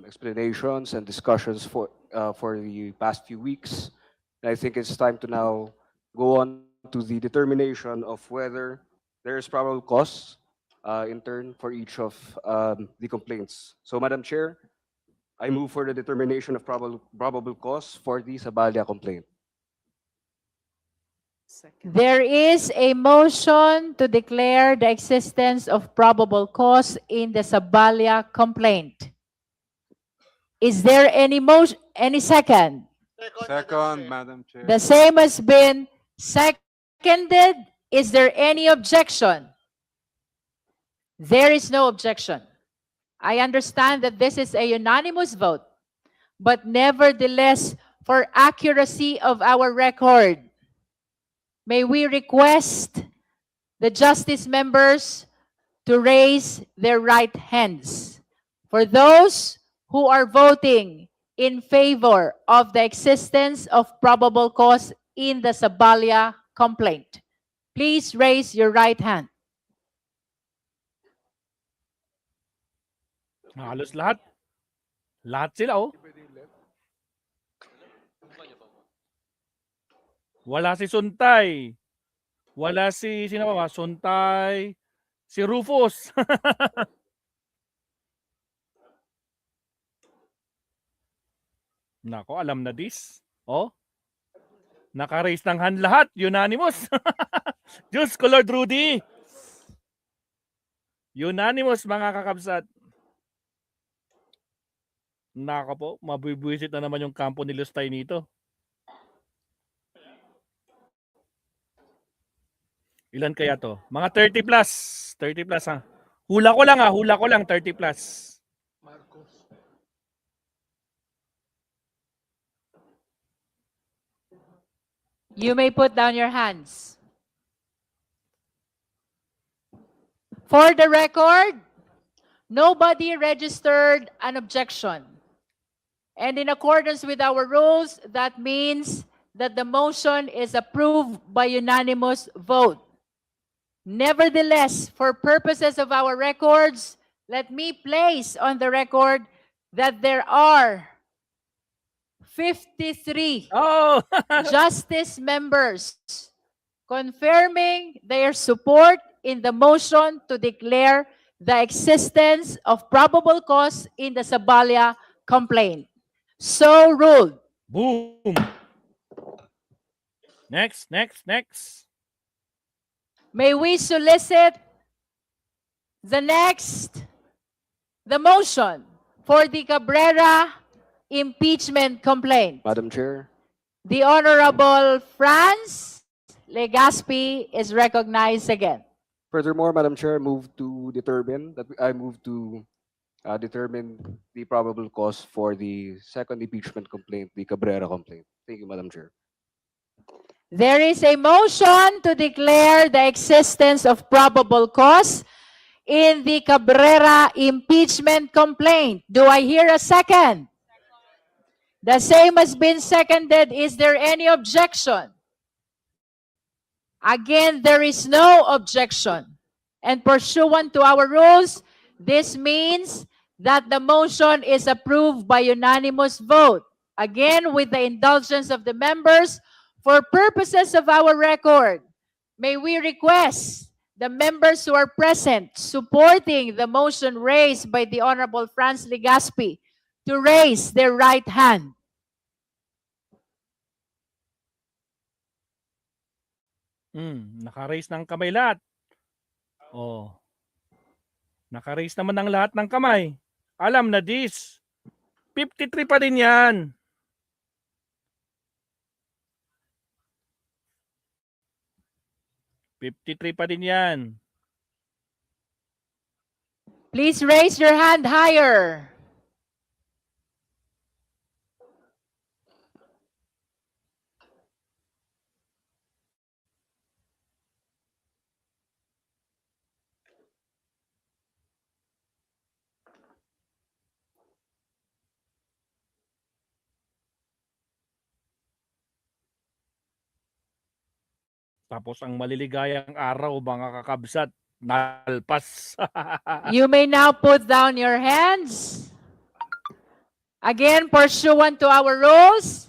explanations and discussions for the past few weeks. And I think it's time to now go on to the determination of whether there is probable cause in turn for each of the complaints. So, Madam Chair, I move for the determination of probable cause for the Sabalia complaint. There is a motion to declare the existence of probable cause in the Sabalia complaint. Is there any motion, any second? Second, Madam Chair. The same has been seconded. Is there any objection? There is no objection. I understand that this is a unanimous vote, but nevertheless, for accuracy of our record, may we request the justice members to raise their right hands. For those who are voting in favor of the existence of probable cause in the Sabalia complaint, please raise your right hand. Halos lahat. Lahat sila, oh. Wala si Suntay. Wala si, sino ba? Suntay. Si Rufus. Nako, alam na this. Oh. Naka-raise ng hand lahat. Unanimous. Diyos ko, Lord Rudy. Unanimous, mga kakabsat. Nako po, mabibwisit na naman yung kampo ni Lustay nito. Ilan kaya to? Mga 30 plus. 30 plus ha. Hula ko lang 30 plus. You may put down your hands. For the record, nobody registered an objection. And in accordance with our rules, that means that the motion is approved by unanimous vote. Nevertheless, for purposes of our records, let me place on the record that there are 53 Oh! justice members confirming their support in the motion to declare the existence of probable cause in the Sabalia complaint. So ruled. Boom! Next. May we solicit the motion for the Cabrera impeachment complaint. Madam Chair, The Honorable Franz Legaspi is recognized again. furthermore, Madam Chair, I move to determine the probable cause for the second impeachment complaint, the Cabrera complaint. Thank you, Madam Chair. There is a motion to declare the existence of probable cause in the Cabrera impeachment complaint. Do I hear a second? The same has been seconded. Is there any objection? Again, there is no objection. And pursuant to our rules, this means that the motion is approved by unanimous vote. Again, with the indulgence of the members, for purposes of our record, may we request the members who are present supporting the motion raised by the Honorable Franz Legaspi to raise their right hand. Naka-raise ng kamay lahat. Oh. Naka-raise naman ng lahat ng kamay. Alam na this. 53 pa din yan. Please raise your hand higher. Tapos ang maliligayang araw, mga kakabsat, nalpas. You may now put down your hands. Again, pursuant to our rules,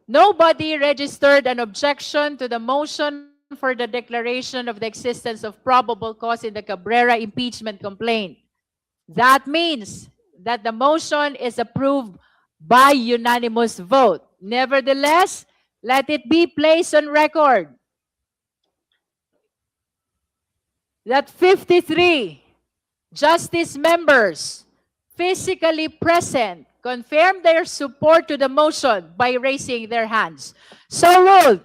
nobody registered an objection to the motion for the declaration of the existence of probable cause in the Cabrera impeachment complaint. That means that the motion is approved by unanimous vote. Nevertheless, let it be placed on record that 53 justice members physically present confirm their support to the motion by raising their hands. So ruled.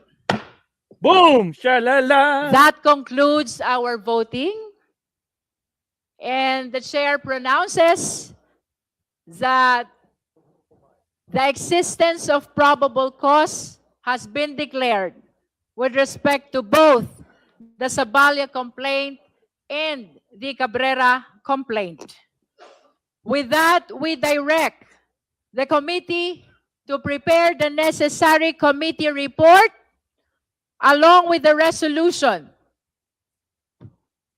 Boom! Shalala! That concludes our voting. And the chair pronounces that the existence of probable cause has been declared with respect to both the Sabalia complaint and the Cabrera complaint. With that, we direct the committee to prepare the necessary committee report along with the resolution.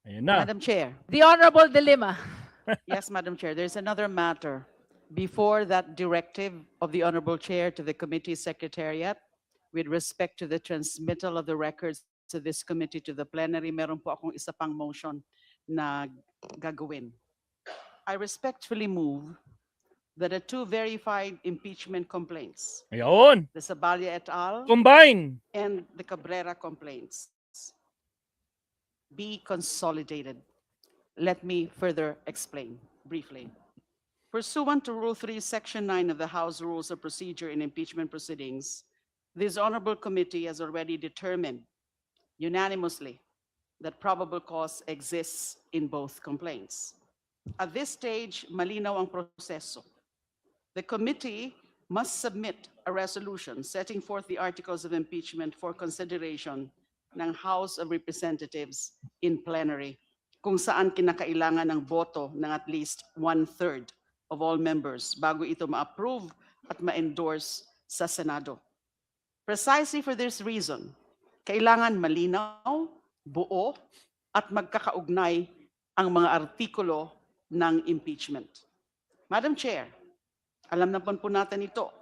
Ayun na. Madam Chair. The Honorable De Lima. Yes, Madam Chair. There's another matter. Before that directive of the Honorable Chair to the committee secretariat with respect to the transmittal of the records to this committee to the plenary, meron po akong isa pang motion na gagawin. I respectfully move that the two verified impeachment complaints, Ayun. the Sabalia et al. Combine. And the Cabrera complaints, be consolidated. Let me further explain briefly. Pursuant to Rule 3, Section 9 of the House Rules of Procedure in Impeachment Proceedings, this honorable committee has already determined unanimously that probable cause exists in both complaints. At this stage, malinaw ang proseso. The committee must submit a resolution setting forth the articles of impeachment for consideration ng House of Representatives in plenary, kung saan kinakailangan ng boto ng at least 1/3 of all members bago ito ma-approve at ma-endorse sa Senado. Precisely for this reason, kailangan malinaw, buo, at magkakaugnay ang mga artikulo ng impeachment. Madam Chair, alam na po natin ito.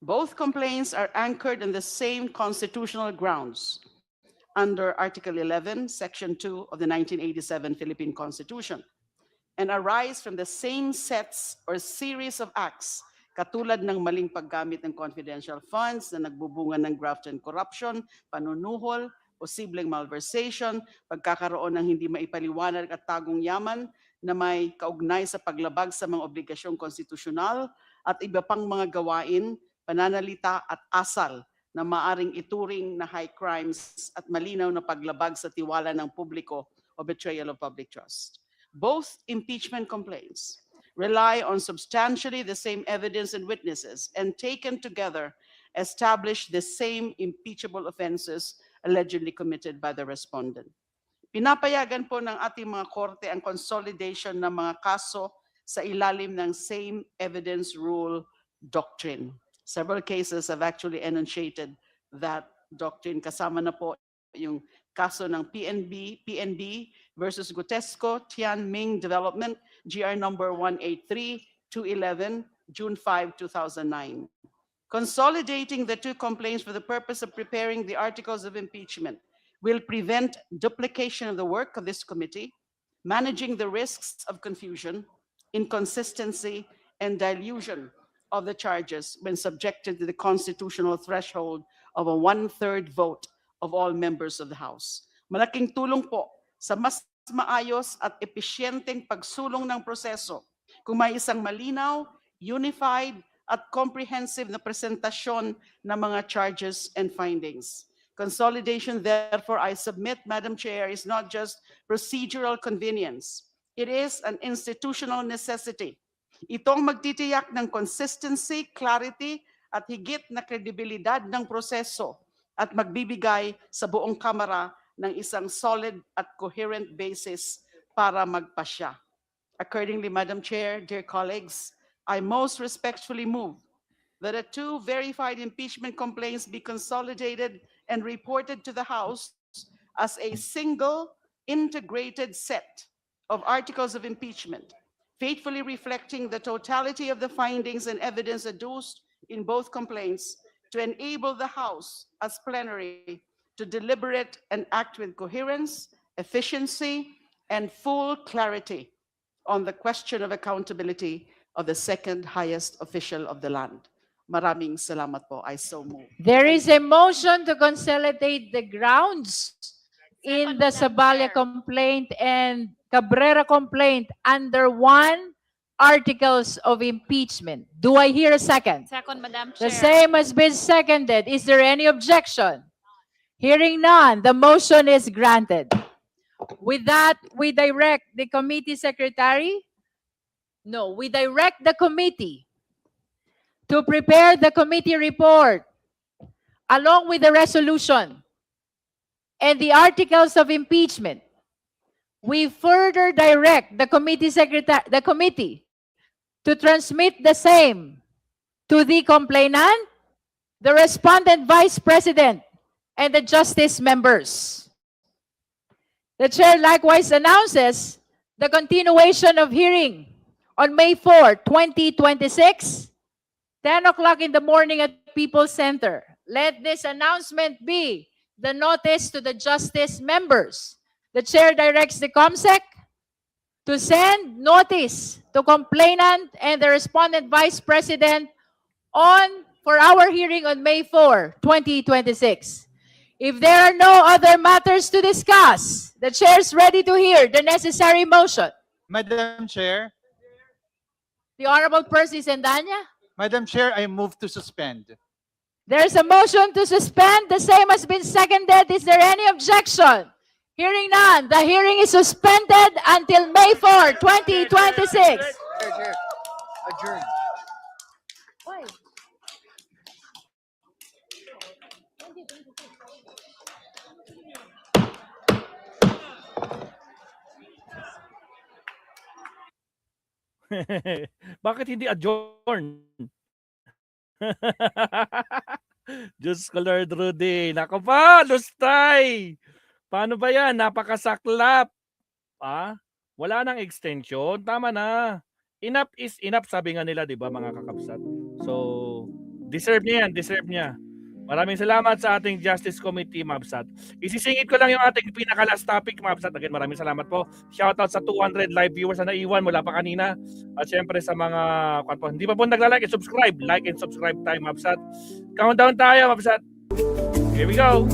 Both complaints are anchored in the same constitutional grounds under Article 11, Section 2 of the 1987 Philippine Constitution, and arise from the same sets or series of acts katulad ng maling paggamit ng confidential funds na nagbubunga ng graft and corruption, panunuhol, posibleng malversation, pagkakaroon ng hindi maipaliwanag at tagong yaman na may kaugnay sa paglabag sa mga obligasyong konstitusyonal at iba pang mga gawain, pananalita at asal na maaring ituring na high crimes at malinaw na paglabag sa tiwala ng publiko o betrayal of public trust. Both impeachment complaints rely on substantially the same evidence and witnesses, and taken together establish the same impeachable offenses allegedly committed by the respondent. Pinapayagan po ng ating mga korte ang consolidation ng mga kaso sa ilalim ng same evidence rule doctrine. Several cases have actually enunciated that doctrine. Kasama na po yung kaso ng PNB versus Gutesco, Tian Ming Development, GR number 183211, June 5, 2009. Consolidating the two complaints for the purpose of preparing the articles of impeachment will prevent duplication of the work of this committee, managing the risks of confusion, inconsistency, and dilution of the charges when subjected to the constitutional threshold of a 1/3 vote of all members of the House. Malaking tulong po sa mas maayos at episyenteng pagsulong ng proseso kung may isang malinaw, unified, at comprehensive na presentasyon ng mga charges and findings. Consolidation, therefore, I submit, Madam Chair, is not just procedural convenience. It is an institutional necessity. Itong magtitiyak ng consistency, clarity, at higit na kredibilidad ng proseso at magbibigay sa buong Kamara ng isang solid at coherent basis para magpasya. Accordingly, Madam Chair, dear colleagues, I most respectfully move that the two verified impeachment complaints be consolidated and reported to the House as a single integrated set of articles of impeachment faithfully reflecting the totality of the findings and evidence adduced in both complaints to enable the House as plenary to deliberate and act with coherence, efficiency, and full clarity on the question of accountability of the second highest official of the land. Maraming salamat po. I so move. There is a motion to consolidate the grounds in the Saballa complaint and Cabrera complaint under one articles of impeachment. Do I hear a second? Second, Madam The Chair. same has been seconded. Is there any objection? Hearing none, the motion is granted. With that, we direct the committee secretary. No, we direct the committee to prepare the committee report along with the resolution and the articles of impeachment. We further direct the committee to transmit the same to the complainant, the respondent vice president, and the justice members. The chair likewise announces the continuation of hearing on May 4, 2026, 10 o'clock in the morning at People's Center. Let this announcement be the notice to the justice members. The chair directs the COMSEC to send notice to complainant and the respondent vice president for our hearing on May 4, 2026. If there are no other matters to discuss, the chair is ready to hear the necessary motion. Madam Chair, The Honorable Percy Sendanya. Madam Chair, I move to suspend. There's a motion to suspend. The same has been seconded. Is there any objection? Hearing none, the hearing is suspended until May 4, 2026. Adjourn. Bakit hindi adjourn? Diyos ko, Lord Rudy. Nako pa, lustay. Paano ba yan? Napakasaklap. Wala nang extension. Tama na. Enough is enough, sabi nga nila, di ba, mga kakabsat? So, deserve niya yan. Deserve niya. Maraming salamat sa ating Justice Committee, Mabsat. Isisingit ko lang yung ating pinaka-last topic, Mabsat. Again, maraming salamat po. Shoutout sa 200 live viewers na naiwan mula pa kanina. At syempre sa mga, hindi pa po nagla-like and subscribe. Like and subscribe tayo, Mabsat. Countdown tayo, Mabsat. Here we go.